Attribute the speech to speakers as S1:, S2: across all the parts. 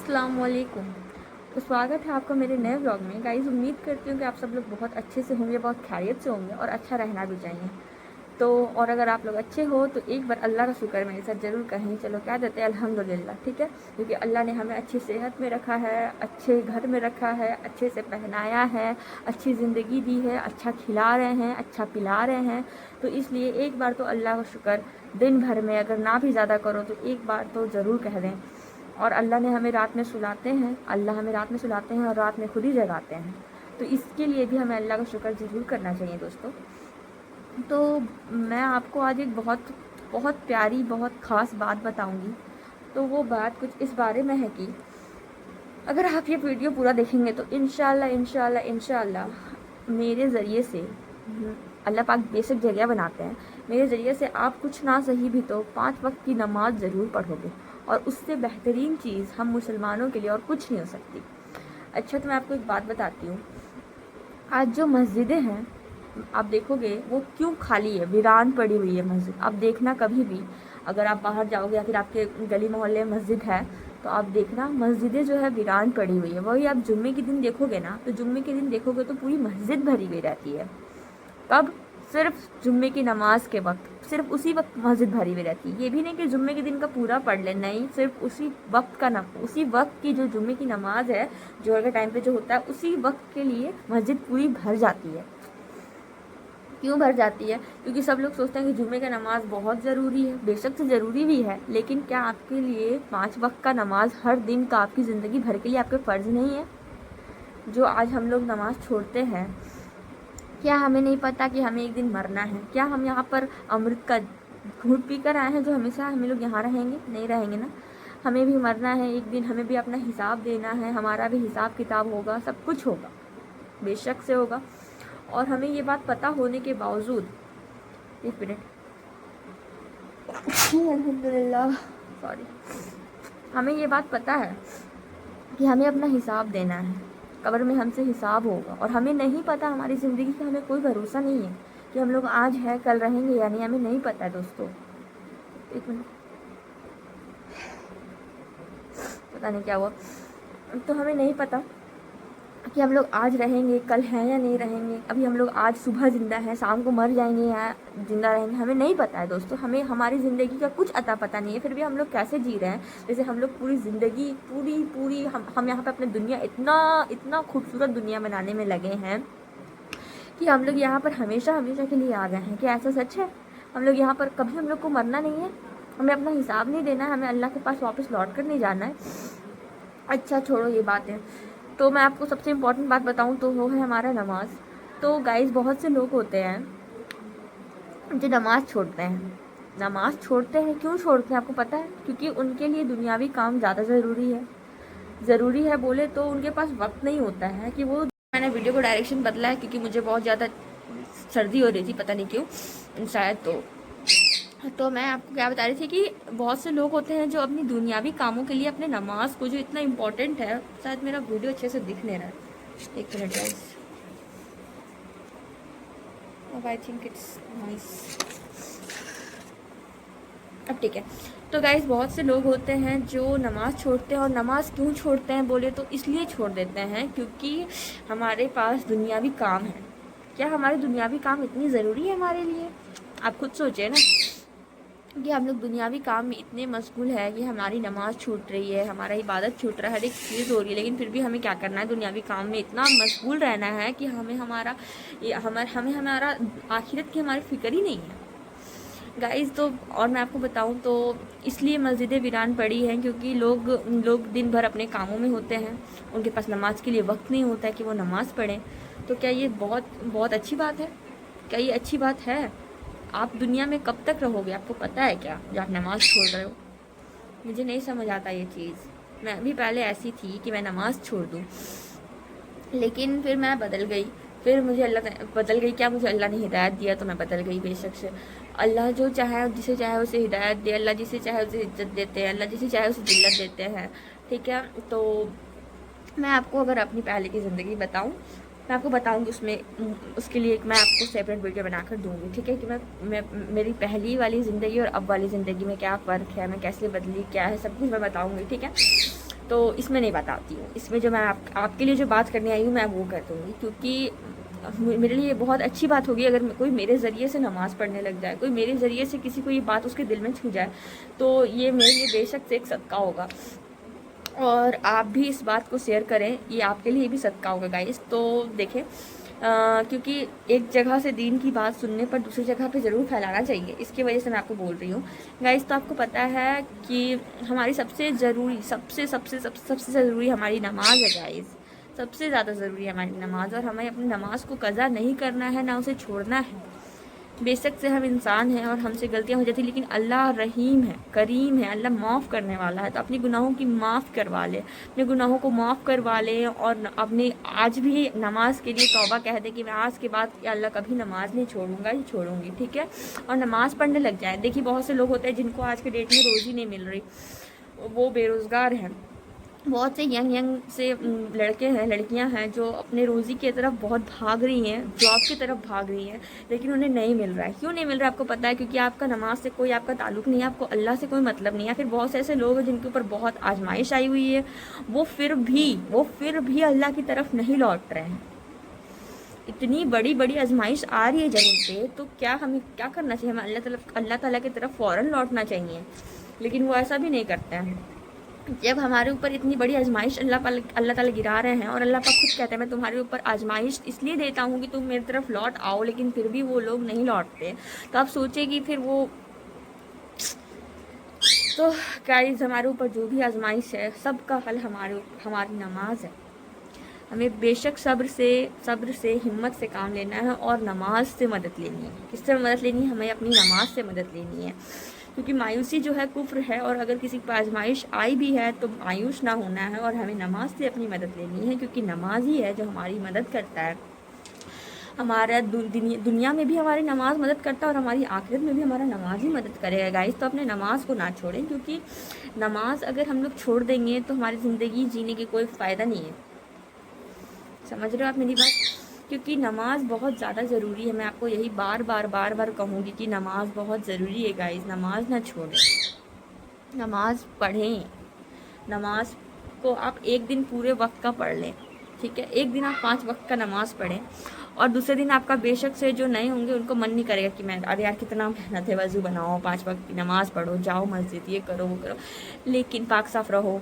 S1: अस्सलाम वालेकुम। तो स्वागत है आपका मेरे नए व्लॉग में। गाइस, उम्मीद करती हूँ कि आप सब लोग बहुत अच्छे से होंगे, बहुत खैरियत से होंगे और अच्छा रहना भी चाहिए। तो और अगर आप लोग अच्छे हो तो एक बार अल्लाह का शुक्र मेरे साथ ज़रूर कहें। चलो क्या देते हैं, अल्हम्दुलिल्लाह। ठीक है, क्योंकि अल्लाह ने हमें अच्छी सेहत में रखा है, अच्छे घर में रखा है, अच्छे से पहनाया है, अच्छी ज़िंदगी दी है, अच्छा खिला रहे हैं, अच्छा पिला रहे हैं। तो इसलिए एक बार तो अल्लाह का शुक्र दिन भर में अगर ना भी ज़्यादा करो तो एक बार तो ज़रूर कह दें। और अल्लाह ने हमें रात में सुलाते हैं, अल्लाह हमें रात में सुलाते हैं और रात में खुद ही जगाते हैं। तो इसके लिए भी हमें अल्लाह का शुक्र ज़रूर करना चाहिए दोस्तों। तो मैं आपको आज एक बहुत बहुत प्यारी, बहुत ख़ास बात बताऊंगी। तो वो बात कुछ इस बारे में है कि अगर आप ये वीडियो पूरा देखेंगे तो इंशाल्लाह इंशाल्लाह इंशाल्लाह मेरे ज़रिए से, अल्लाह पाक बेशक जरिया बनाते हैं, मेरे ज़रिए से आप कुछ ना सही भी तो 5 वक्त की नमाज ज़रूर पढ़ोगे। और उससे बेहतरीन चीज़ हम मुसलमानों के लिए और कुछ नहीं हो सकती। अच्छा, तो मैं आपको एक बात बताती हूँ। आज जो मस्जिदें हैं आप देखोगे वो क्यों खाली है, वीरान पड़ी हुई है मस्जिद। आप देखना कभी भी अगर आप बाहर जाओगे या फिर आपके गली मोहल्ले में मस्जिद है तो आप देखना मस्जिदें जो है वीरान पड़ी हुई है। वही आप जुम्मे के दिन देखोगे ना, तो जुम्मे के दिन देखोगे तो पूरी मस्जिद भरी हुई रहती है। कब? सिर्फ जुम्मे की नमाज के वक्त, सिर्फ उसी वक्त मस्जिद भरी हुई रहती है। ये भी नहीं कि जुम्मे के दिन का पूरा पढ़ ले, नहीं, सिर्फ उसी वक्त का उसी वक्त की जो जुम्मे की नमाज है, जोहर के टाइम पे जो होता है, उसी वक्त के लिए मस्जिद पूरी भर जाती है। क्यों भर जाती है? क्योंकि सब लोग सोचते हैं कि जुम्मे का नमाज बहुत ज़रूरी है। बेशक से ज़रूरी भी है, लेकिन क्या आपके लिए 5 वक्त का नमाज हर दिन का आपकी ज़िंदगी भर के लिए आपके फ़र्ज़ नहीं है? जो आज हम लोग नमाज़ छोड़ते हैं, क्या हमें नहीं पता कि हमें एक दिन मरना है? क्या हम यहाँ पर अमृत का घूंट पी कर आए हैं जो हमेशा हमें लोग यहाँ रहेंगे? नहीं रहेंगे ना। हमें भी मरना है एक दिन, हमें भी अपना हिसाब देना है, हमारा भी हिसाब किताब होगा, सब कुछ होगा, बेशक से होगा। और हमें ये बात पता होने के बावजूद, एक मिनट, अल्हम्दुलिल्लाह, सॉरी, हमें ये बात पता है कि हमें अपना हिसाब देना है, कब्र में हमसे हिसाब होगा। और हमें नहीं पता, हमारी ज़िंदगी का हमें कोई भरोसा नहीं है कि हम लोग आज है कल रहेंगे या नहीं, हमें नहीं पता है दोस्तों। एक मिनट, पता नहीं क्या हुआ। तो हमें नहीं पता कि हम लोग आज रहेंगे कल हैं या नहीं रहेंगे। अभी हम लोग आज सुबह ज़िंदा हैं, शाम को मर जाएंगे या ज़िंदा रहेंगे, हमें नहीं पता है दोस्तों। हमें हमारी ज़िंदगी का कुछ अता पता नहीं है, फिर भी हम लोग कैसे जी रहे हैं जैसे हम लोग पूरी ज़िंदगी पूरी हम यहाँ पर अपने दुनिया इतना खूबसूरत दुनिया बनाने में लगे हैं कि हम लोग यहाँ पर हमेशा हमेशा के लिए आ गए हैं। क्या ऐसा सच है? हम लोग यहाँ पर कभी हम लोग को मरना नहीं है, हमें अपना हिसाब नहीं देना है, हमें अल्लाह के पास वापस लौट कर नहीं जाना है। अच्छा छोड़ो ये बातें। तो मैं आपको सबसे इम्पोर्टेंट बात बताऊं तो वो है हमारा नमाज। तो गाइस, बहुत से लोग होते हैं जो नमाज छोड़ते हैं। नमाज छोड़ते हैं, क्यों छोड़ते हैं आपको पता है? क्योंकि उनके लिए दुनियावी काम ज़्यादा ज़रूरी है बोले तो उनके पास वक्त नहीं होता है कि वो। मैंने वीडियो को डायरेक्शन बदला है क्योंकि मुझे बहुत ज़्यादा सर्दी हो रही थी, पता नहीं क्यों, शायद। तो मैं आपको क्या बता रही थी कि बहुत से लोग होते हैं जो अपनी दुनियावी कामों के लिए अपने नमाज को, जो इतना इम्पोर्टेंट है, शायद मेरा वीडियो अच्छे से दिख नहीं रहा है, एक minute guys, I think it's nice, अब ठीक है। तो गाइस, बहुत से लोग होते हैं जो नमाज़ छोड़ते हैं। और नमाज क्यों छोड़ते हैं बोले तो इसलिए छोड़ देते हैं क्योंकि हमारे पास दुनियावी काम है। क्या हमारे दुनियावी काम इतनी ज़रूरी है हमारे लिए? आप खुद सोचिए ना कि हम लोग दुनियावी काम में इतने मशगूल है कि हमारी नमाज़ छूट रही है, हमारा इबादत छूट रहा है, हर एक चीज़ हो रही है, लेकिन फिर भी हमें क्या करना है? दुनियावी काम में इतना मशगूल रहना है कि हमें हमारा आखिरत की हमारी फ़िक्र ही नहीं है गाइज़। तो और मैं आपको बताऊं तो इसलिए मस्जिदें वीरान पड़ी हैं क्योंकि लोग दिन भर अपने कामों में होते हैं, उनके पास नमाज के लिए वक्त नहीं होता है कि वो नमाज़ पढ़ें। तो क्या ये बहुत अच्छी बात है? क्या ये अच्छी बात है? आप दुनिया में कब तक रहोगे आपको पता है क्या, जो आप नमाज़ छोड़ रहे हो? मुझे नहीं समझ आता ये चीज़। मैं भी पहले ऐसी थी कि मैं नमाज़ छोड़ दूँ, लेकिन फिर मैं बदल गई। फिर मुझे अल्लाह ने बदल गई क्या, मुझे अल्लाह ने हिदायत दिया तो मैं बदल गई। बेशक से अल्लाह जो चाहे जिसे चाहे उसे हिदायत दे, अल्लाह जिसे चाहे उसे इज्जत देते हैं, अल्लाह जिसे चाहे उसे जिल्लत देते हैं, ठीक है। तो मैं आपको अगर अपनी पहले की ज़िंदगी बताऊं, मैं आपको बताऊंगी, उसके लिए मैं आपको सेपरेट वीडियो बनाकर दूंगी, ठीक है, कि मैं मेरी पहली वाली ज़िंदगी और अब वाली ज़िंदगी में क्या फ़र्क है, मैं कैसे बदली, क्या है, सब कुछ मैं बताऊंगी, ठीक है। تو اس میں نہیں بتاتی ہوں. اس میں جو میں آپ کے لیے جو بات کرنے آئی ہوں میں وہ کر دوں گی، کیونکہ میرے لیے بہت اچھی بات ہوگی اگر کوئی میرے ذریعے سے نماز پڑھنے لگ جائے، کوئی میرے ذریعے سے کسی کو یہ بات اس کے دل میں چھو جائے، تو یہ میرے لیے بے شک سے ایک صدقہ ہوگا. اور آپ بھی اس بات کو شیئر کریں، یہ آپ کے لیے بھی صدقہ ہوگا گائز. تو دیکھیں کیونکہ ایک جگہ سے دین کی بات سننے پر دوسری جگہ پہ ضرور پھیلانا چاہیے، اس کی وجہ سے میں آپ کو بول رہی ہوں گائز. تو آپ کو پتہ ہے کہ ہماری سب سے ضروری سب سے ضروری ہماری نماز ہے گائز. سب سے زیادہ ضروری ہے ہماری نماز، اور ہمیں اپنی نماز کو قضا نہیں کرنا ہے، نہ اسے چھوڑنا ہے. بے شک سے ہم انسان ہیں اور ہم سے غلطیاں ہو جاتی ہیں، لیکن اللہ رحیم ہے، کریم ہے، اللہ معاف کرنے والا ہے. تو اپنی گناہوں کی معاف کروا لے، اپنے گناہوں کو معاف کروا لے، اور اپنی آج بھی نماز کے لیے توبہ کہہ دے کہ میں آج کے بعد یا اللہ کبھی نماز نہیں چھوڑوں گا، یہ چھوڑوں گی، ٹھیک ہے. اور نماز پڑھنے لگ جائیں. دیکھیے بہت سے لوگ ہوتے ہیں جن کو آج کے ڈیٹ میں روزی نہیں مل رہی، وہ بے روزگار ہیں. بہت سے ینگ سے لڑکے ہیں، لڑکیاں ہیں جو اپنے روزی کی طرف بہت بھاگ رہی ہیں، جاب کی طرف بھاگ رہی ہیں، لیکن انہیں نہیں مل رہا ہے. کیوں نہیں مل رہا ہے آپ کو پتہ ہے؟ کیونکہ آپ کا نماز سے کوئی آپ کا تعلق نہیں ہے، آپ کو اللہ سے کوئی مطلب نہیں ہے. پھر بہت سے ایسے لوگ ہیں جن کے اوپر بہت آزمائش آئی ہوئی ہے، وہ پھر بھی اللہ کی طرف نہیں لوٹ رہے ہیں. اتنی بڑی بڑی آزمائش آ رہی ہے جب ان پہ، تو ہمیں کیا کرنا چاہیے؟ ہمیں اللہ تعالیٰ کی طرف فوراً لوٹنا چاہیے، لیکن وہ ایسا بھی نہیں کرتے ہیں. جب ہمارے اوپر اتنی بڑی آزمائش اللہ تعالیٰ گرا رہے ہیں، اور اللہ پاک خود کہتے ہیں میں تمہارے اوپر آزمائش اس لیے دیتا ہوں کہ تم میری طرف لوٹ آؤ، لیکن پھر بھی وہ لوگ نہیں لوٹتے. تو آپ سوچیں کہ پھر وہ تو گائز ہمارے اوپر جو بھی آزمائش ہے سب کا حل ہماری نماز ہے. ہمیں بے شک صبر سے ہمت سے کام لینا ہے، اور نماز سے مدد لینی ہے. کس سے مدد لینی ہے؟ ہمیں اپنی نماز سے مدد لینی ہے. کیونکہ مایوسی جو ہے کفر ہے، اور اگر کسی پر آزمائش آئی بھی ہے تو مایوس نہ ہونا ہے، اور ہمیں نماز سے اپنی مدد لینی ہے. کیونکہ نماز ہی ہے جو ہماری مدد کرتا ہے. ہمارا دنیا میں بھی ہماری نماز مدد کرتا ہے، اور ہماری آخرت میں بھی ہمارا نماز ہی مدد کرے گا گائز. تو اپنے نماز کو نہ چھوڑیں، کیونکہ نماز اگر ہم لوگ چھوڑ دیں گے تو ہماری زندگی جینے کی کوئی فائدہ نہیں ہے. سمجھ رہے ہو آپ میری بات؟ کیونکہ نماز بہت زیادہ ضروری ہے. میں آپ کو یہی بار بار کہوں گی کہ نماز بہت ضروری ہے گائز. نماز نہ چھوڑیں، نماز پڑھیں. نماز کو آپ ایک دن پورے وقت کا پڑھ لیں، ٹھیک ہے. ایک دن آپ 5 وقت کا نماز پڑھیں، اور دوسرے دن آپ کا بے شک سے جو نئے ہوں گے ان کو من نہیں کرے گا کہ میں ارے یار کتنا محنت ہے، وضو بناؤ، 5 وقت کی نماز پڑھو، جاؤ مسجد، یہ کرو وہ کرو. لیکن پاک صاف رہو،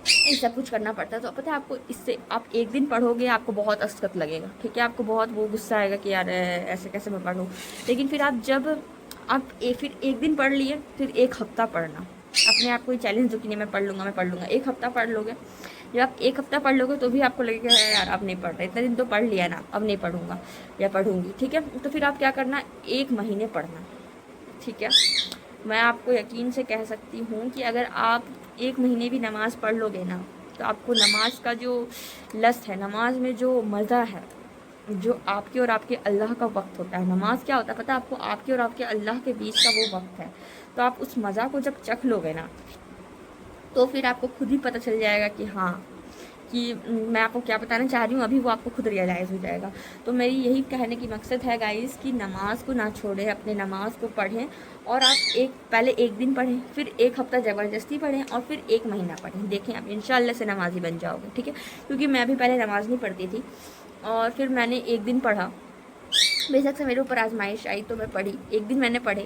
S1: یہ سب کچھ کرنا پڑتا ہے. تو پتہ ہے آپ کو اس سے آپ ایک دن پڑھو گے آپ کو بہت اسقط لگے گا، ٹھیک ہے. آپ کو بہت وہ غصہ آئے گا کہ یار ایسے کیسے میں پڑھوں. لیکن پھر پھر ایک دن پڑھ لیے، پھر ایک ہفتہ پڑھنا. اپنے آپ کو یہ چیلنج دو کہ نہیں میں پڑھ لوں گا. ایک ہفتہ پڑھ لو گے. جب آپ ایک ہفتہ پڑھ لو گے تو بھی آپ کو لگے گا یار اب نہیں پڑھ رہے، اتنے دن تو پڑھ لیا نا، اب نہیں پڑھوں گا یا پڑھوں گی، ٹھیک ہے. تو پھر آپ کیا کرنا، 1 مہینے پڑھنا، ٹھیک ہے. میں آپ کو یقین سے کہہ سکتی ہوں کہ اگر آپ 1 مہینے بھی نماز پڑھ لو گے نا، تو آپ کو نماز کا جو لذت ہے، نماز میں جو مزہ ہے، جو آپ کے اور آپ کے اللہ کا وقت ہوتا ہے. نماز کیا ہوتا ہے پتہ ہے آپ کو؟ آپ کے اور آپ کے اللہ کے بیچ کا وہ وقت ہے. تو آپ اس مزہ کو جب چکھ لو گے نا، تو پھر آپ کو خود ہی پتہ چل جائے گا کہ ہاں، کہ میں آپ کو کیا بتانا چاہ رہی ہوں ابھی وہ آپ کو خود ریئلائز ہو جائے گا. تو میری یہی کہنے کی مقصد ہے گائز کہ نماز کو نہ چھوڑیں، اپنے نماز کو پڑھیں. اور آپ پہلے 1 دن پڑھیں، پھر 1 ہفتہ زبردستی پڑھیں، اور پھر 1 مہینہ پڑھیں. دیکھیں آپ انشاءاللہ سے نمازی بن جاؤ گے، ٹھیک ہے. کیونکہ میں بھی پہلے نماز نہیں پڑھتی تھی، اور پھر میں نے 1 دن پڑھا. بے شک سے میرے اوپر آزمائش آئی تو میں پڑھی، 1 دن میں نے پڑھے.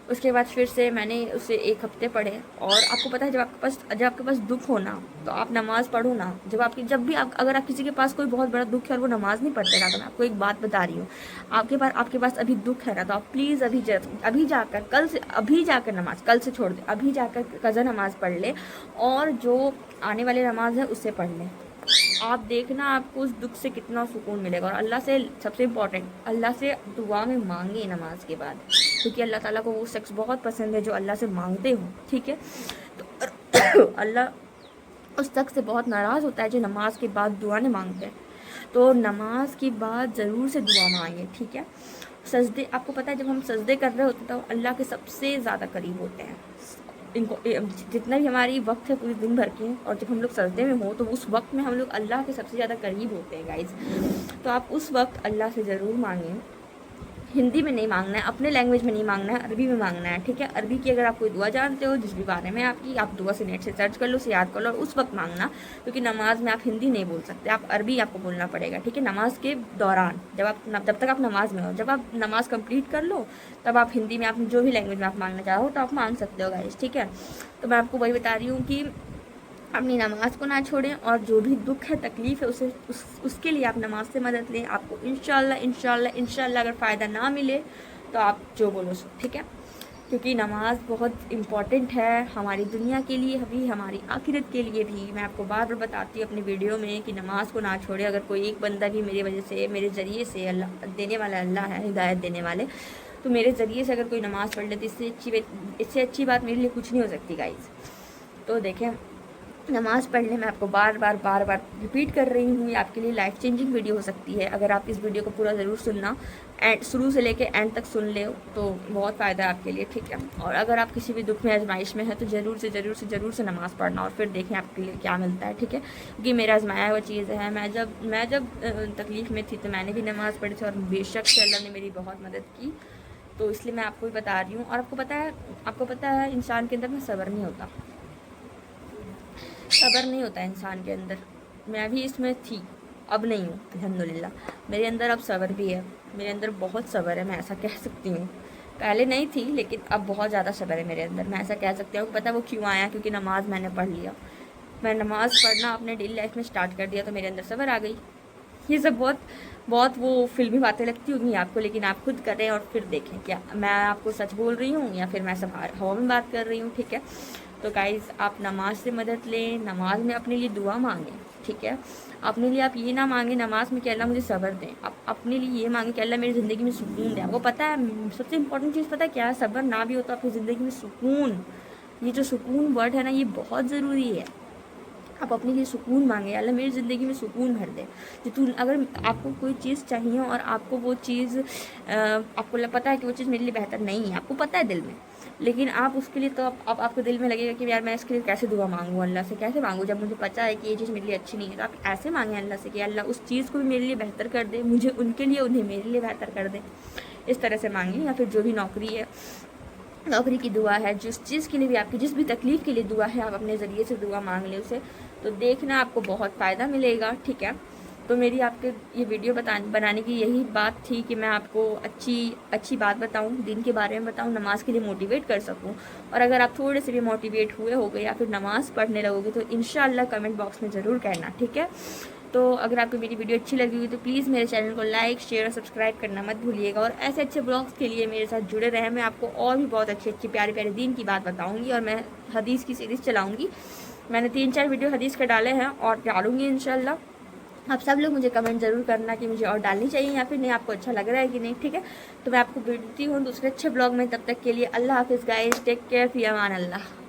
S1: اس کے بعد پھر سے میں نے اسے 1 ہفتے پڑھے. اور آپ کو پتہ ہے جب آپ کے پاس دکھ ہو نا تو آپ نماز پڑھو نا. اگر آپ کسی کے پاس کوئی بہت بڑا دکھ ہے اور وہ نماز نہیں پڑھتے نا، تو میں آپ کو ایک بات بتا رہی ہوں، آپ کے پاس ابھی دکھ ہے نا، تو آپ پلیز ابھی جا کر نماز کل سے چھوڑ دیں، ابھی جا کر قضا نماز پڑھ لیں، اور جو آنے والی نماز ہے اسے پڑھ لیں. آپ دیکھنا آپ کو اس دکھ سے کتنا سکون ملے گا. اور اللہ سے سب سے امپورٹنٹ، اللہ سے دعا میں مانگیں نماز کے بعد، کیونکہ اللہ تعالیٰ کو وہ شخص بہت پسند ہے جو اللہ سے مانگتے ہوں، ٹھیک ہے. تو اللہ اس شخص سے بہت ناراض ہوتا ہے جو نماز کے بعد دعا نہیں مانگتے. تو نماز کے بعد ضرور سے دعا مانگیں، ٹھیک ہے. سجدے، آپ کو پتہ ہے جب ہم سجدے کر رہے ہوتے ہیں تو اللہ کے سب سے زیادہ قریب ہوتے ہیں. ان کو جتنا بھی ہماری وقت ہے پورے دن بھر کے، اور جب ہم لوگ سجدے میں ہوں تو اس وقت میں ہم لوگ اللہ کے سب سے زیادہ قریب ہوتے ہیں گائز. تو آپ اس وقت اللہ سے ضرور مانگیں हिंदी में नहीं मांगना है, अपने लैंग्वेज में नहीं मांगना है, अरबी में मांगना है, ठीक है। अरबी की अगर आप कोई दुआ जानते हो जिस भी बारे में आपकी, आप दुआ से नेट से सर्च कर लो, उसे याद कर लो और उस वक्त मांगना, क्योंकि नमाज में आप हिंदी नहीं बोल सकते, आप अरबी आपको बोलना पड़ेगा, ठीक है। नमाज के दौरान जब तक आप नमाज में हो, जब आप नमाज कंप्लीट कर लो तब आप हिंदी में, आप जो भी लैंग्वेज में आप मांगना चाहो तो आप मांग सकते हो गाइस, ठीक है। तो मैं आपको वही बता रही हूँ कि अपनी नमाज को ना छोड़ें, और जो भी दुख है, तकलीफ़ है, उसके लिए आप नमाज से मदद लें। आपको इंशाल्लाह अगर फ़ायदा ना मिले तो आप जो बोलो सो, ठीक है। क्योंकि नमाज बहुत इम्पॉर्टेंट है हमारी दुनिया के लिए भी, हमारी आखिरत के लिए भी। मैं आपको बार बार बताती हूँ अपनी वीडियो में कि नमाज को ना छोड़े। अगर कोई एक बंदा भी मेरी वजह से, मेरे ज़रिए से, अल्लाह देने वाला अल्लाह है, हिदायत देने वाले, तो मेरे ज़रिए से अगर कोई नमाज़ पढ़ लेती, इससे अच्छी बात मेरे लिए कुछ नहीं हो सकती गाइज़। तो देखें, नमाज़ पढ़ने में आपको बार बार रिपीट कर रही हूँ, ये आपके लिए लाइफ चेंजिंग वीडियो हो सकती है। अगर आप इस वीडियो को पूरा ज़रूर सुनना, शुरू से लेके एंड तक सुन ले तो बहुत फ़ायदा है आपके लिए, ठीक है। और अगर आप किसी भी दुख में, आजमाइश में है तो ज़रूर से नमाज़ पढ़ना और फिर देखें आपके लिए क्या मिलता है, ठीक है। क्योंकि मेरा आजमाया हुआ चीज़ है। मैं जब तकलीफ़ में थी तो मैंने भी नमाज़ पढ़ी थी और बेशक से अल्लाह ने मेरी बहुत मदद की। तो इसलिए मैं आपको भी बता रही हूँ। और आपको पता है इंसान के अंदर में सब्र नहीं होता, सब्र नहीं होता इंसान के अंदर। मैं भी इसमें थी, अब नहीं हूँ अल्हम्दुलिल्लाह। मेरे अंदर अब सब्र भी है, मेरे अंदर बहुत सब्र है, मैं ऐसा कह सकती हूँ। पहले नहीं थी लेकिन अब बहुत ज़्यादा सब्र है मेरे अंदर, मैं ऐसा कह सकती हूँ। पता वो क्यों आया? क्योंकि नमाज़ मैंने पढ़ लिया। मैं नमाज़ पढ़ना अपने डेली लाइफ में स्टार्ट कर दिया तो मेरे अंदर सब्र आ गई। ये सब बहुत वो फिल्मी बातें लगती होंगी आपको, लेकिन आप खुद करें और फिर देखें क्या मैं आपको सच बोल रही हूँ या फिर मैं सब हवा में बात कर रही हूँ, ठीक है। तो गाइज़, आप नमाज से मदद लें, नमाज में अपने लिए दुआ मांगें, ठीक है। अपने लिए आप ये ना मांगें नमाज में कि अल्लाह मुझे सब्र दें, आप अपने लिए ये मांगें कि अल्लाह मेरी ज़िंदगी में सुकून दे। आपको पता है सबसे इंपॉर्टेंट चीज़ पता है क्या है? सब्र ना भी हो तो आपकी ज़िंदगी में सुकून, ये जो सुकून वर्ड है ना, ये बहुत ज़रूरी है। आप अपने लिए सुकून मांगे, अल्लाह मेरी ज़िंदगी में सुकून भर दे। अगर आपको कोई चीज़ चाहिए और आपको वो चीज़ आपको पता है कि वो चीज़ मेरे लिए बेहतर नहीं है, आपको पता है दिल में, लेकिन आप उसके लिए, तो आप आपको दिल में लगेगा कि यार मैं इसके लिए कैसे दुआ मांगूँ, अल्लाह से कैसे मांगूँ जब मुझे पता है कि ये चीज़ मेरे लिए अच्छी नहीं है। तो आप ऐसे मांगें अल्लाह से कि अल्लाह उस चीज़ को भी मेरे लिए बेहतर कर दे, मुझे उनके लिए, उन्हें मेरे लिए बेहतर कर दे। इस तरह से मांगिए। या फिर जो भी नौकरी है, नौकरी की दुआ है, जिस चीज़ के लिए भी आपकी, जिस भी तकलीफ़ के लिए दुआ है, आप अपने ज़रिए से दुआ मांग लें उसे, तो देखना आपको बहुत फ़ायदा मिलेगा, ठीक है। तो मेरी आपके ये वीडियो बनाने की यही बात थी कि मैं आपको अच्छी बात बताऊं, दिन के बारे में बताऊं, नमाज़ के लिए मोटिवेट कर सकूं। और अगर आप थोड़े से भी मोटिवेट हुए होगे या फिर नमाज़ पढ़ने लगोगे तो इंशाल्लाह कमेंट बॉक्स में ज़रूर कहना, ठीक है। तो अगर आपको मेरी वीडियो अच्छी लगी हुई तो प्लीज़ मेरे चैनल को लाइक, शेयर और सब्सक्राइब करना मत भूलिएगा। और ऐसे अच्छे ब्लॉग्स के लिए मेरे साथ जुड़े रहें। मैं आपको और भी बहुत अच्छी प्यारे दीन की बात बताऊँगी और मैं हदीस की सीरीज़ चलाऊँगी। मैंने 3-4 वीडियो हदीस के डाले हैं और डालूँगी इंशाल्लाह। आप सब लोग मुझे कमेंट ज़रूर करना कि मुझे और डालनी चाहिए या फिर नहीं, आपको अच्छा लग रहा है कि नहीं, ठीक है। तो मैं आपको मिलती हूँ दूसरे अच्छे ब्लॉग में, तब तक के लिए अल्लाह हाफिज़ गाइस, टेक केयर, फी अमान अल्लाह।